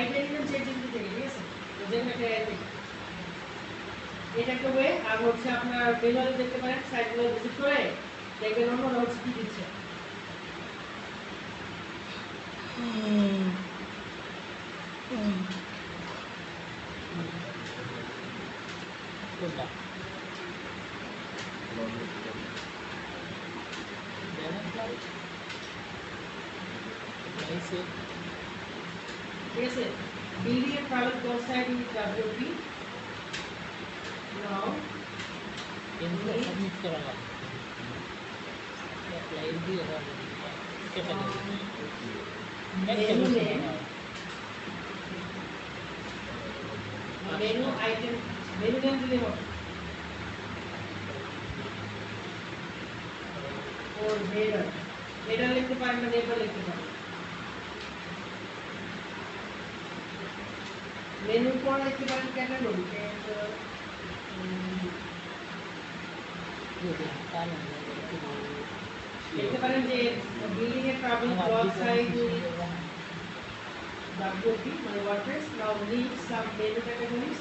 Idea নিলাম ChatGPT থেকে, ঠিক আছে? তো যেখানে একটা AI থেকে। এটা একটা ওয়ে। আর হচ্ছে আপনার ম্যানুয়ালি দেখতে পারেন, সাইটগুলো ভিজিট করে দেখবেন অন্যরা হচ্ছে কি দিচ্ছে। কোনটা ঠিক আছে? Building a private website with WP. Now, এগুলো সাবমিট করা লাগবে অ্যাপ্লাই দিয়ে হবে ক্যাটাগরি একটা menu বস্তু name, menu item, menu name দিলে হবে। or header, header লিখতে পারেন না, label লিখতে পারেন। মেনু পর লিখতে পারেন ক্যাটাগরি, লিখতে পারেন যে building a travel blog site WP মানে WordPress. Now leave some menu categories,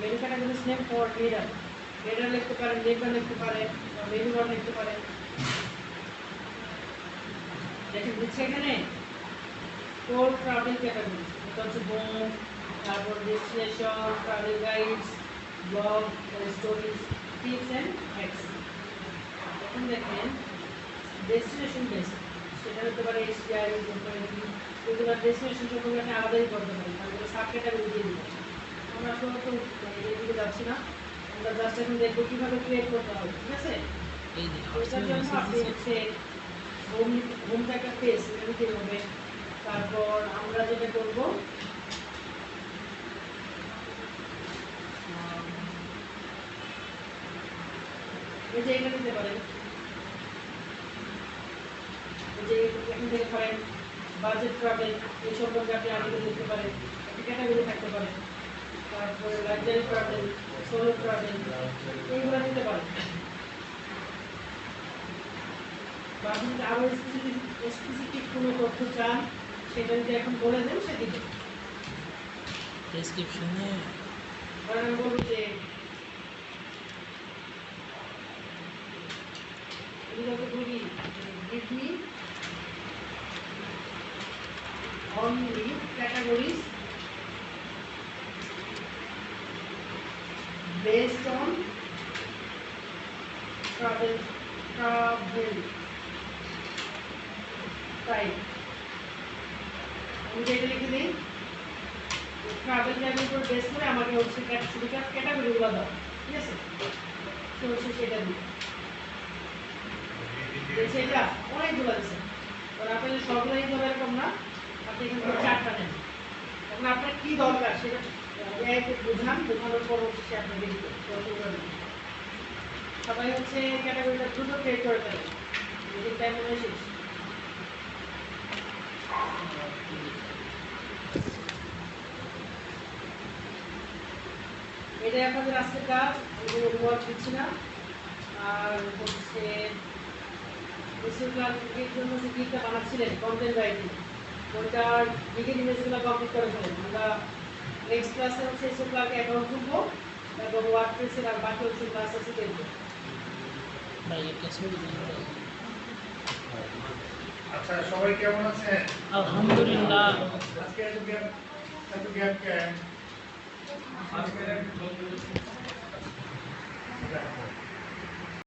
menu categories name for header, header লিখতে পারেন, লেবেল লিখতে পারেন, মেনু বার লিখতে পারেন। দেখেন দিচ্ছে এখানে ফোর ট্রাভেল ক্যাটাগরিজ, এটা হচ্ছে হোম, তারপর destination, travel guides, blog, stories, tips and hacks. এখন দেখেন ডেস্টিনেশন বেসড, সেটা হতে পারে এশিয়া, এগুলো ডেস্টিনেশন সম্পর্কে আপনি আলাদাই করতে পারেন, তাহলে সাব ক্যাটাগরি দিয়ে দিবেন। আমরা আসলে তো এদিকে যাচ্ছি না, আমরা জাস্ট এখন দেখবো কীভাবে ক্রিয়েট করতে হবে, ঠিক আছে? এই যে এটার জন্য আপনি হচ্ছে হোমটা একটা পেজ এটা দিতে হবে। তারপর আমরা যেটা করব, এই যে এটা দিতে পারেন, এই যে এখান থেকে করেন বাজেট ট্রাভেল, এই সম্পর্কে আপনি আর্টিকেল লিখতে পারেন, একটা ক্যাটাগরি থাকতে পারে। তারপরে লাক্সারি ট্রাভেল, সোলো ট্রাভেল, এইগুলো দিতে পারেন। বা আপনি যদি আরও স্পেসিফিক কোনো তথ্য চান, সেটা যদি এখন বলে দেন সে দিবে। ডেসক্রিপশনে কারণ আমি বলবো যে give me only categories based on travel type। আমি যেটা লিখে দিই ট্রাভেল টাইপের উপর বেস করে আমাকে হচ্ছে ক্যাটাগরিগুলো দাও, ঠিক আছে? তো হচ্ছে সেটা দিই, সেটা অনেকগুলো আছে। কারণ আপনি সবগুলো নিতে হবে এরকম না, আপনি এখান থেকে চারটা নেন। এখন আপনার কী দরকার সেটা এআইকে বোঝানোর পর হচ্ছে সে আপনাকে দিতে সবাই হচ্ছে ক্যাটাগরিটা দ্রুত ক্রিয়েট করে ফেলে, নিজের টাইম মনে শেষ। এটাই আপনাদের আজকের কাজ, আমি ওয়ার্ক দিচ্ছি না। আর হচ্ছে এর জন্য যে গিকটা বানাচ্ছিলেন কন্টেন্ট রাইটিং, ওইটার গিকের ইমেজগুলো কমপ্লিট করে ফেলেন। আমরা নেক্সট ক্লাসে হচ্ছে এসব ক্লাসে অ্যাকাউন্ট খুলবো এবং ওয়ার্ডপ্রেসের আর বাকি হচ্ছে ক্লাস আছে দেখবো। আচ্ছা, সবাই কেমন আছেন? আলহামদুলিল্লাহ। আজকে এত গ্যাপ কেন? আজকে